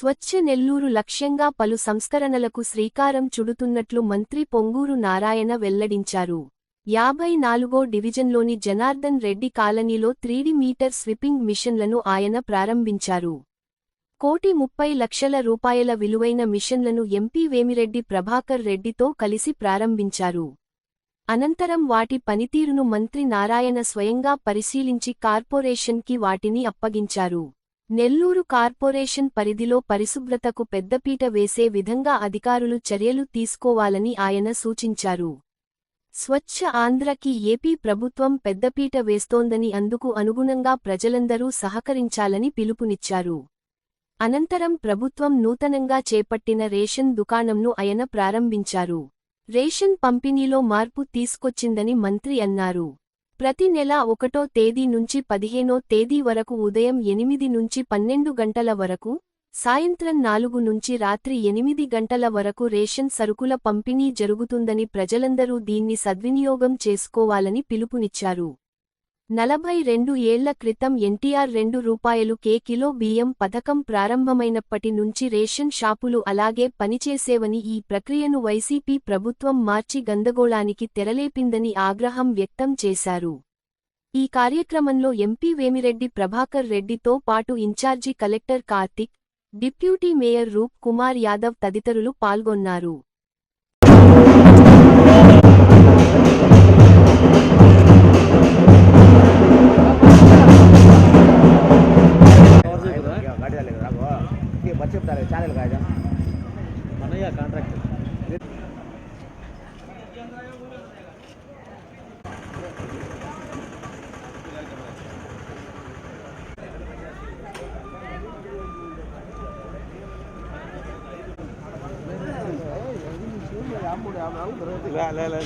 స్వచ్ఛ నెల్లూరు లక్ష్యంగా పలు సంస్కరణలకు శ్రీకారం చుడుతున్నట్లు మంత్రి పొంగూరు నారాయణ వెల్లడించారు. 54వ డివిజన్లోని జనార్దన్ రెడ్డి కాలనీలో 3D మీటర్ స్విప్పింగ్ మిషన్లను ఆయన ప్రారంభించారు. 1,30,00,000 రూపాయల విలువైన మిషన్లను ఎంపీ వేమిరెడ్డి ప్రభాకర్ రెడ్డితో కలిసి ప్రారంభించారు. అనంతరం వాటి పనితీరును మంత్రి నారాయణ స్వయంగా పరిశీలించి కార్పొరేషన్కి వాటిని అప్పగించారు. నెల్లూరు కార్పొరేషన్ పరిధిలో పరిశుభ్రతకు పెద్దపీట వేసే విధంగా అధికారులు చర్యలు తీసుకోవాలని ఆయన సూచించారు. స్వచ్ఛ ఆంధ్రకి ఏపీ ప్రభుత్వం పెద్దపీట వేస్తోందని అందుకు అనుగుణంగా ప్రజలందరూ సహకరించాలని పిలుపునిచ్చారు. అనంతరం ప్రభుత్వం నూతనంగా చేపట్టిన రేషన్ దుకాణంను ఆయన ప్రారంభించారు. రేషన్ పంపిణీలో మార్పు తీసుకొచ్చిందని మంత్రి అన్నారు. ప్రతి నెల 1వ తేదీ నుంచి 15వ తేదీ వరకు ఉదయం 8 నుంచి 12 గంటల వరకు, సాయంత్రం 4 నుంచి రాత్రి 8 గంటల వరకు రేషన్ సరుకుల పంపిణీ జరుగుతుందని ప్రజలందరూ దీన్ని సద్వినియోగం చేసుకోవాలని పిలుపునిచ్చారు. 42 ఏళ్ల క్రితం ఎన్టీఆర్ ₹2కే కిలో బియ్యం పథకం ప్రారంభమైనప్పటి నుంచి రేషన్ షాపులు అలాగే పనిచేసేవని ఈ ప్రక్రియను వైసీపీ ప్రభుత్వం మార్చి గందరగోళానికి తెరలేపిందని ఆగ్రహం వ్యక్తం చేశారు. ఈ కార్యక్రమంలో ఎంపీ వేమిరెడ్డి ప్రభాకర్ రెడ్డితో పాటు in charge collector Karthik, deputy mayor Roop Kumar Yadav తదితరులు పాల్గొన్నారు. لا لا لا